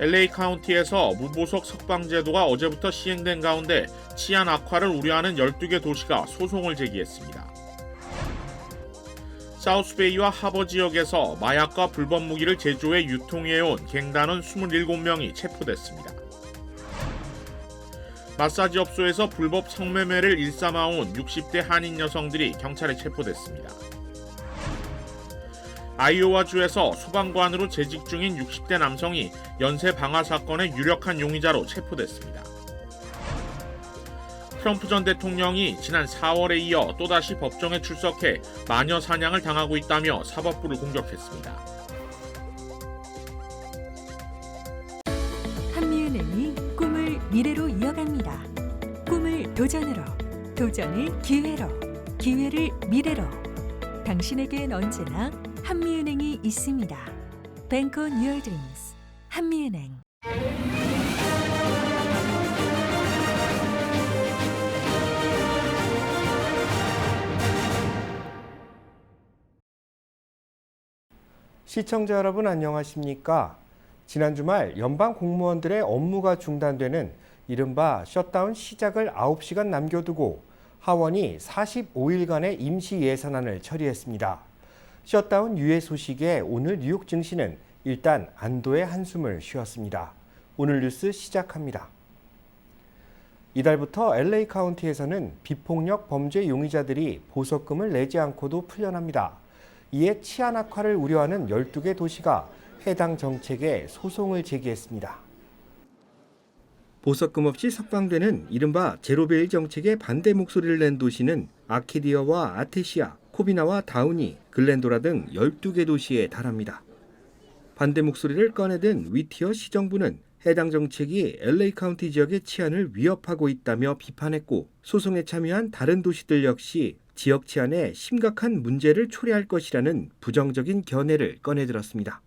LA 카운티에서 무보석 석방 제도가 어제부터 시행된 가운데 치안 악화를 우려하는 12개 도시가 소송을 제기했습니다. 사우스베이와 하버 지역에서 마약과 불법 무기를 제조해 유통해온 갱단원 27명이 체포됐습니다. 마사지 업소에서 불법 성매매를 일삼아온 60대 한인 여성들이 경찰에 체포됐습니다. 아이오와주에서 소방관으로 재직 중인 60대 남성이 연쇄 방화 사건의 유력한 용의자로 체포됐습니다. 트럼프 전 대통령이 지난 4월에 이어 또다시 법정에 출석해 마녀 사냥을 당하고 있다며 사법부를 공격했습니다. 한미은행이 꿈을 미래로 이어갑니다. 꿈을 도전으로, 도전을 기회로, 기회를 미래로. 당신에겐 언제나 한미은행이 있습니다. Bank on your dreams. 한미은행. 시청자 여러분 안녕하십니까? 지난 주말 연방 공무원들의 업무가 중단되는 이른바 셧다운 시작을 9시간 남겨두고 하원이 45일간의 임시 예산안을 처리했습니다. 셧다운 유예 소식에 오늘 뉴욕 증시는 일단 안도의 한숨을 쉬었습니다. 오늘 뉴스 시작합니다. 이달부터 LA 카운티에서는 비폭력 범죄 용의자들이 보석금을 내지 않고도 풀려납니다. 이에 치안 악화를 우려하는 12개 도시가 해당 정책에 소송을 제기했습니다. 보석금 없이 석방되는 이른바 제로베일 정책에 반대 목소리를 낸 도시는 아키디어와 아테시아, 코비나와 다우니, 글렌도라 등 12개 도시에 달합니다. 반대 목소리를 꺼내든 위티어 시정부는 해당 정책이 LA 카운티 지역의 치안을 위협하고 있다며 비판했고, 소송에 참여한 다른 도시들 역시 지역 치안에 심각한 문제를 초래할 것이라는 부정적인 견해를 꺼내들었습니다.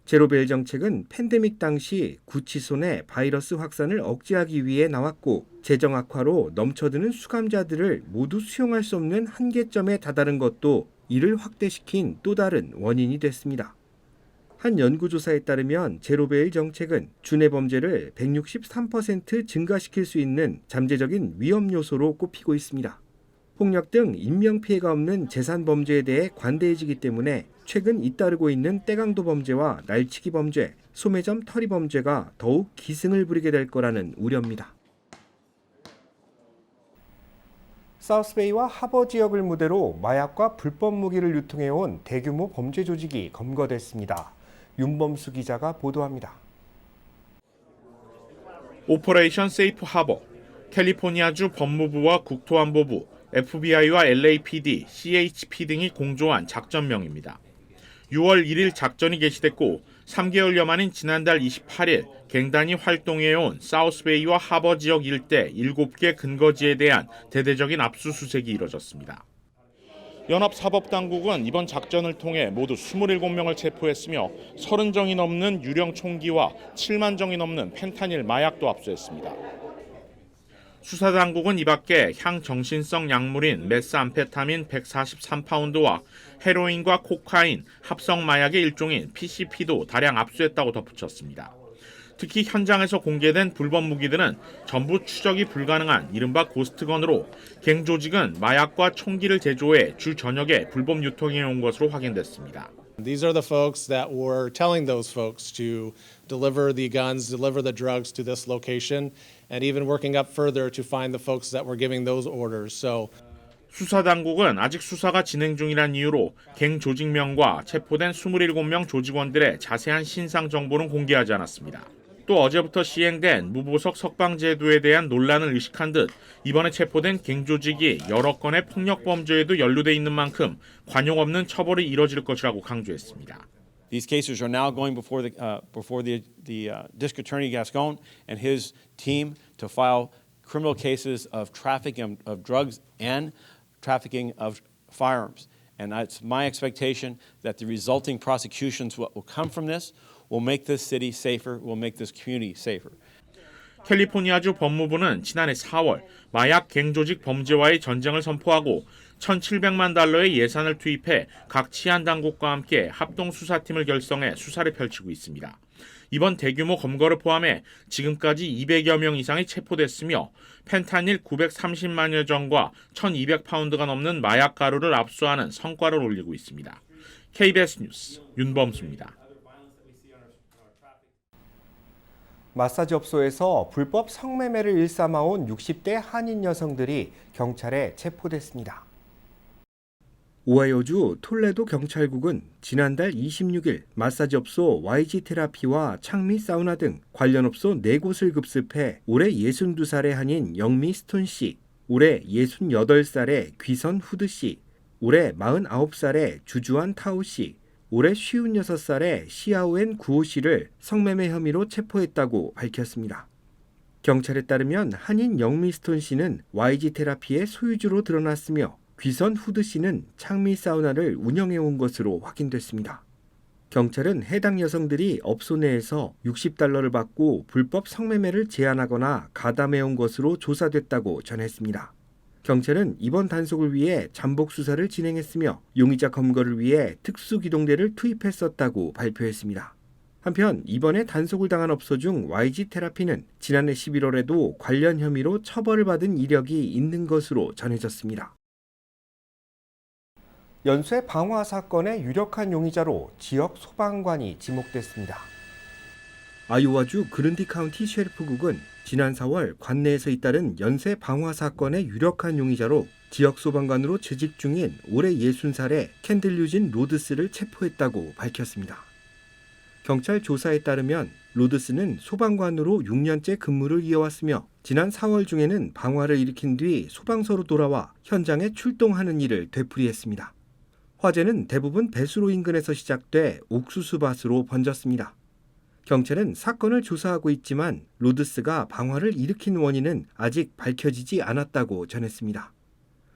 제로베일 정책은 팬데믹 당시 구치소 내 바이러스 확산을 억제하기 위해 나왔고, 재정 악화로 넘쳐드는 수감자들을 모두 수용할 수 없는 한계점에 다다른 것도 이를 확대시킨 또 다른 원인이 됐습니다. 한 연구조사에 따르면 제로베일 정책은 주내 범죄를 163% 증가시킬 수 있는 잠재적인 위험 요소로 꼽히고 있습니다. 폭력 등 인명피해가 없는 재산 범죄에 대해 관대해지기 때문에 최근 잇따르고 있는 떼강도 범죄와 날치기 범죄, 소매점 털이 범죄가 더욱 기승을 부리게 될 거라는 우려입니다. 사우스베이와 하버 지역을 무대로 마약과 불법 무기를 유통해온 대규모 범죄 조직이 검거됐습니다. 윤범수 기자가 보도합니다. 오퍼레이션 세이프 하버, 캘리포니아주 법무부와 국토안보부, FBI와 LAPD, CHP 등이 공조한 작전명입니다. 6월 1일 작전이 개시됐고 3개월여 만인 지난달 28일 갱단이 활동해온 사우스베이와 하버 지역 일대 7개 근거지에 대한 대대적인 압수수색이 이뤄졌습니다. 연합사법당국은 이번 작전을 통해 모두 27명을 체포했으며 30정이 넘는 유령 총기와 7만 정이 넘는 펜타닐 마약도 압수했습니다. 수사당국은 이 밖에 향정신성 약물인 메스암페타민 143파운드와 헤로인과 코카인, 합성마약의 일종인 PCP도 다량 압수했다고 덧붙였습니다. 특히 현장에서 공개된 불법 무기들은 전부 추적이 불가능한 이른바 고스트건으로 갱 조직은 마약과 총기를 제조해 주 전역에 불법 유통해 온 것으로 확인됐습니다. These are the folks that were telling those folks to deliver the guns, deliver the drugs to this location, and even working up further to find the folks that were giving those orders. 수사당국은 아직 수사가 진행 중이란 이유로 갱 조직명과 체포된 27명 조직원들의 자세한 신상 정보는 공개하지 않았습니다. 또 어제부터 시행된 무보석 석방 제도에 대한 논란을 의식한 듯 이번에 체포된 갱 조직이 여러 건의 폭력 범죄에도 연루돼 있는 만큼 관용 없는 처벌이 이뤄질 것이라고 강조했습니다. These cases are now going before the District Attorney Gascon and his team to file criminal cases of trafficking of drugs and trafficking of firearms. And it's my expectation that the resulting prosecutions what will come from this will make this city safer, will make this community safer. 캘리포니아주 법무부는 지난해 4월 마약 갱 조직 범죄와의 전쟁을 선포하고 $1,700만 달러의 예산을 투입해 각 치안 당국과 함께 합동 수사팀을 결성해 수사를 펼치고 있습니다. 이번 대규모 검거를 포함해 지금까지 200여 명 이상이 체포됐으며 펜타닐 930만여 정과 1,200파운드가 넘는 마약 가루를 압수하는 성과를 올리고 있습니다. KBS 뉴스 윤범수입니다. 마사지 업소에서 불법 성매매를 일삼아온 60대 한인 여성들이 경찰에 체포됐습니다. 오하이오주 톨레도 경찰국은 지난달 26일 마사지 업소 YG 테라피와 창미 사우나 등 관련 업소 4곳을 급습해 올해 62살의 한인 영미 스톤 씨, 올해 68살의 귀선 후드 씨, 올해 49살의 주주한 타오 씨, 올해 56살의 시아오엔 구오 씨를 성매매 혐의로 체포했다고 밝혔습니다. 경찰에 따르면 한인 영미 스톤 씨는 YG 테라피의 소유주로 드러났으며 귀선 후드 씨는 창미 사우나를 운영해온 것으로 확인됐습니다. 경찰은 해당 여성들이 업소 내에서 $60를 받고 불법 성매매를 제안하거나 가담해온 것으로 조사됐다고 전했습니다. 경찰은 이번 단속을 위해 잠복 수사를 진행했으며 용의자 검거를 위해 특수기동대를 투입했었다고 발표했습니다. 한편 이번에 단속을 당한 업소 중 YG 테라피는 지난해 11월에도 관련 혐의로 처벌을 받은 이력이 있는 것으로 전해졌습니다. 연쇄 방화 사건의 유력한 용의자로 지역 소방관이 지목됐습니다. 아이오와주 그랜디 카운티 셰리프국은 지난 4월 관내에서 잇따른 연쇄 방화 사건의 유력한 용의자로 지역 소방관으로 재직 중인 올해 60살의 캔들 유진 로드스를 체포했다고 밝혔습니다. 경찰 조사에 따르면 로드스는 소방관으로 6년째 근무를 이어왔으며 지난 4월 중에는 방화를 일으킨 뒤 소방서로 돌아와 현장에 출동하는 일을 되풀이했습니다. 화재는 대부분 배수로 인근에서 시작돼 옥수수밭으로 번졌습니다. 경찰은 사건을 조사하고 있지만 로드스가 방화를 일으킨 원인은 아직 밝혀지지 않았다고 전했습니다.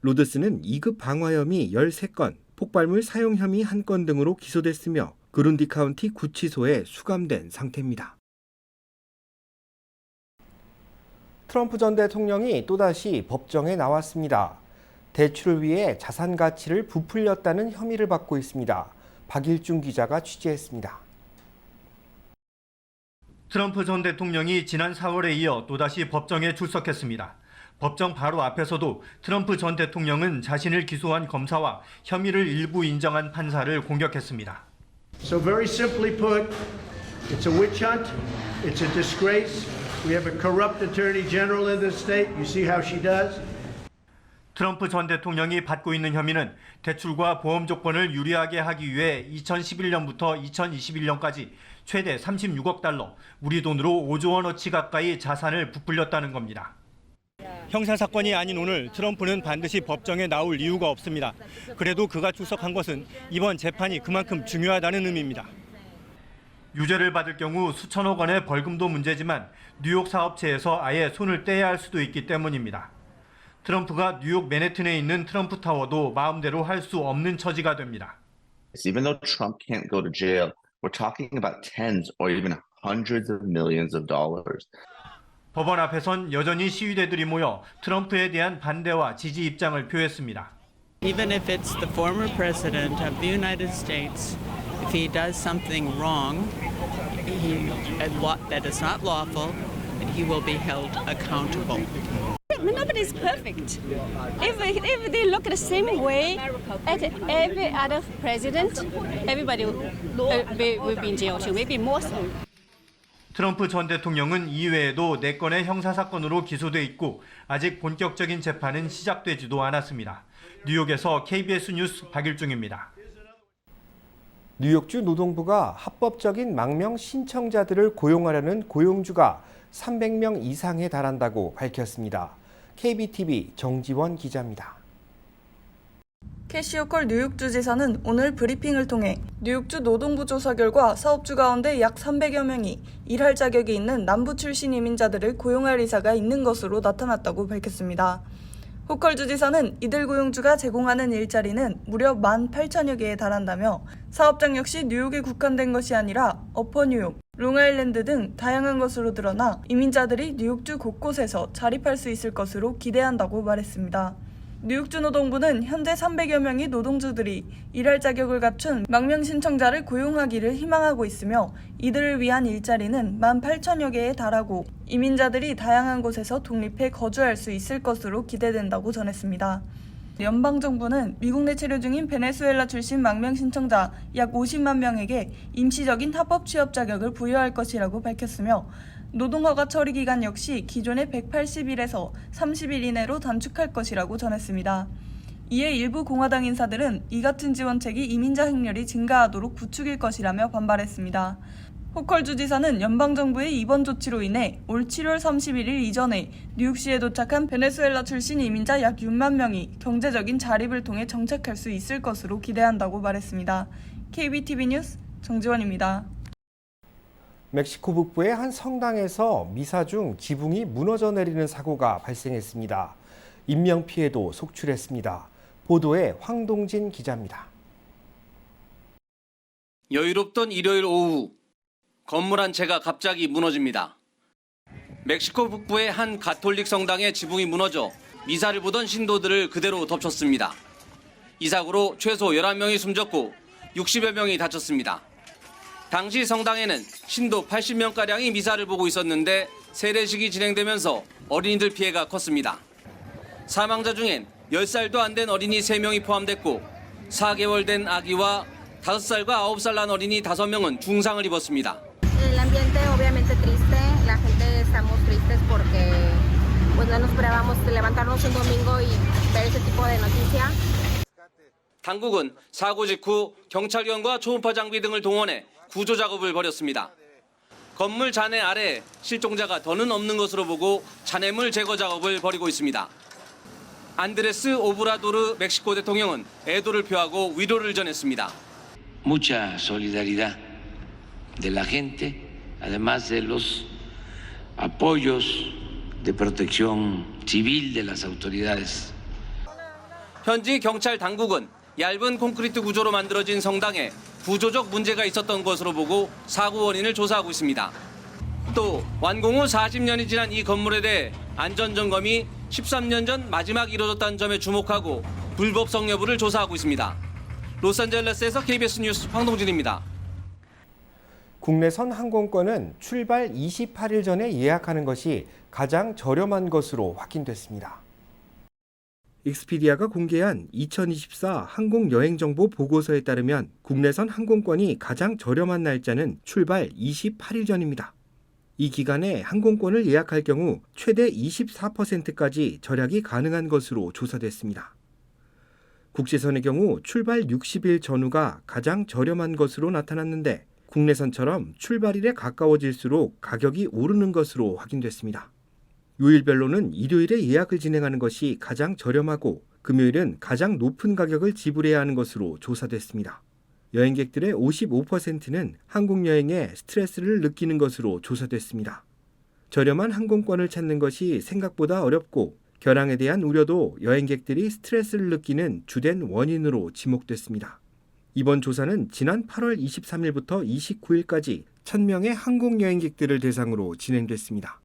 로드스는 2급 방화 혐의 13건, 폭발물 사용 혐의 1건 등으로 기소됐으며 그룬디 카운티 구치소에 수감된 상태입니다. 트럼프 전 대통령이 또다시 법정에 나왔습니다. 대출을 위해 자산 가치를 부풀렸다는 혐의를 받고 있습니다. 박일중 기자가 취재했습니다. 트럼프 전 대통령이 지난 4월에 이어 또다시 법정에 출석했습니다. 법정 바로 앞에서도 트럼프 전 대통령은 자신을 기소한 검사와 혐의를 일부 인정한 판사를 공격했습니다. So very simply put, it's a witch hunt, it's a disgrace. We have a corrupt attorney general in this state. You see how she does? 트럼프 전 대통령이 받고 있는 혐의는 대출과 보험 조건을 유리하게 하기 위해 2011년부터 2021년까지 최대 36억 달러, 우리 돈으로 5조 원어치 가까이 자산을 부풀렸다는 겁니다. 형사사건이 아닌 오늘 트럼프는 반드시 법정에 나올 이유가 없습니다. 그래도 그가 출석한 것은 이번 재판이 그만큼 중요하다는 의미입니다. 유죄를 받을 경우 수천억 원의 벌금도 문제지만 뉴욕 사업체에서 아예 손을 떼야 할 수도 있기 때문입니다. 트럼프가 뉴욕 맨해튼에 있는 트럼프 타워도 마음대로 할 수 없는 처지가 됩니다. Even though Trump can't go to jail, we're talking about tens or even hundreds of millions of dollars. 법원 앞에선 여전히 시위대들이 모여 트럼프에 대한 반대와 지지 입장을 표했습니다. Even if it's the former president of the United States, if he does something wrong, that is not lawful, he will be held accountable. Nobody's perfect. If they look the same way at every other president, everybody will be in jail too, maybe more so. 트럼프 전 대통령은 이외에도 4건의 형사사건으로 기소돼 있고 아직 본격적인 재판은 시작되지도 않았습니다. 뉴욕에서 KBS 뉴스 박일중입니다. 뉴욕주 노동부가 합법적인 망명 신청자들을 고용하려는 고용주가 300명 이상에 달한다고 밝혔습니다. KBTV 정지원 기자입니다. 캐시 호컬 뉴욕주 지사는 오늘 브리핑을 통해 뉴욕주 노동부 조사 결과 사업주 가운데 약 300여 명이 일할 자격이 있는 남부 출신 이민자들을 고용할 의사가 있는 것으로 나타났다고 밝혔습니다. 호컬주 지사는 이들 고용주가 제공하는 일자리는 무려 18,000여 개에 달한다며 사업장 역시 뉴욕에 국한된 것이 아니라 어퍼 뉴욕, 롱아일랜드 등 다양한 것으로 드러나 이민자들이 뉴욕주 곳곳에서 자립할 수 있을 것으로 기대한다고 말했습니다. 뉴욕주 노동부는 현재 300여 명의 노동주들이 일할 자격을 갖춘 망명 신청자를 고용하기를 희망하고 있으며 이들을 위한 일자리는 18,000여 개에 달하고 이민자들이 다양한 곳에서 독립해 거주할 수 있을 것으로 기대된다고 전했습니다. 연방정부는 미국 내 체류 중인 베네수엘라 출신 망명 신청자 약 50만 명에게 임시적인 합법 취업 자격을 부여할 것이라고 밝혔으며 노동허가 처리 기간 역시 기존의 180일에서 30일 이내로 단축할 것이라고 전했습니다. 이에 일부 공화당 인사들은 이 같은 지원책이 이민자 행렬이 증가하도록 부추길 것이라며 반발했습니다. 호컬 주지사는 연방정부의 이번 조치로 인해 올 7월 31일 이전에 뉴욕시에 도착한 베네수엘라 출신 이민자 약 6만 명이 경제적인 자립을 통해 정착할 수 있을 것으로 기대한다고 말했습니다. KBTV 뉴스 정지원입니다. 멕시코 북부의 한 성당에서 미사 중 지붕이 무너져 내리는 사고가 발생했습니다. 인명피해도 속출했습니다. 보도에 황동진 기자입니다. 여유롭던 일요일 오후 건물 한 채가 갑자기 무너집니다. 멕시코 북부의 한 가톨릭 성당의 지붕이 무너져 미사를 보던 신도들을 그대로 덮쳤습니다. 이 사고로 최소 11명이 숨졌고 60여 명이 다쳤습니다. 당시 성당에는 신도 80명가량이 미사를 보고 있었는데 세례식이 진행되면서 어린이들 피해가 컸습니다. 사망자 중엔 10살도 안 된 어린이 3명이 포함됐고 4개월 된 아기와 5살과 9살 난 어린이 5명은 중상을 입었습니다. El ambiente obviamente triste, la gente estamos tristes porque pues no nos esperábamos levantarnos un domingo y ver ese tipo de noticia. 당국은 사고 직후 경찰견과 초음파 장비 등을 동원해 구조 작업을 벌였습니다. 건물 잔해 아래 실종자가 더는 없는 것으로 보고 잔해물 제거 작업을 벌이고 있습니다. 안드레스 오브라도르 멕시코 대통령은 애도를 표하고 위로를 전했습니다. Mucha solidaridad de la gente, además de los apoyos de protección civil de las autoridades. 현지 경찰 당국은 얇은 콘크리트 구조로 만들어진 성당에 구조적 문제가 있었던 것으로 보고 사고 원인을 조사하고 있습니다. 또 완공 후 40년이 지난 이 건물에 대해 안전점검이 13년 전 마지막 이뤄졌다는 점에 주목하고 불법성 여부를 조사하고 있습니다. 로스앤젤레스에서 KBS 뉴스 황동진입니다. 국내선 항공권은 출발 28일 전에 예약하는 것이 가장 저렴한 것으로 확인됐습니다. 익스피디아가 공개한 2024 항공여행정보 보고서에 따르면 국내선 항공권이 가장 저렴한 날짜는 출발 28일 전입니다. 이 기간에 항공권을 예약할 경우 최대 24%까지 절약이 가능한 것으로 조사됐습니다. 국제선의 경우 출발 60일 전후가 가장 저렴한 것으로 나타났는데 국내선처럼 출발일에 가까워질수록 가격이 오르는 것으로 확인됐습니다. 요일별로는 일요일에 예약을 진행하는 것이 가장 저렴하고 금요일은 가장 높은 가격을 지불해야 하는 것으로 조사됐습니다. 여행객들의 55%는 항공여행에 스트레스를 느끼는 것으로 조사됐습니다. 저렴한 항공권을 찾는 것이 생각보다 어렵고 결항에 대한 우려도 여행객들이 스트레스를 느끼는 주된 원인으로 지목됐습니다. 이번 조사는 지난 8월 23일부터 29일까지 1,000명의 항공여행객들을 대상으로 진행됐습니다.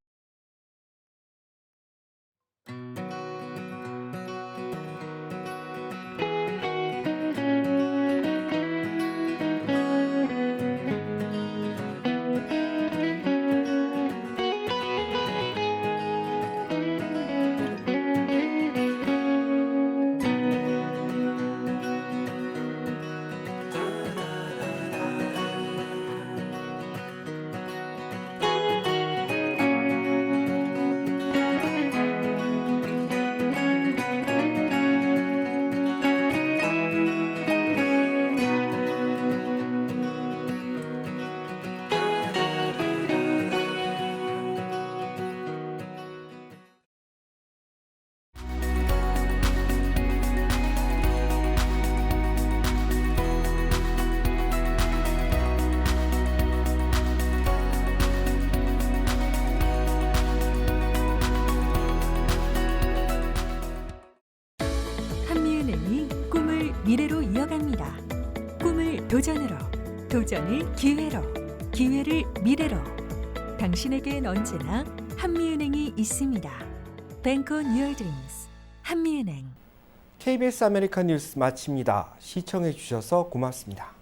미래로 이어갑니다. 꿈을 도전으로, 도전을 기회로, 기회를 미래로. 당신에겐 언제나 한미은행이 있습니다. Bank on your dreams. 한미은행. KBS 아메리칸 뉴스 마칩니다. 시청해 주셔서 고맙습니다.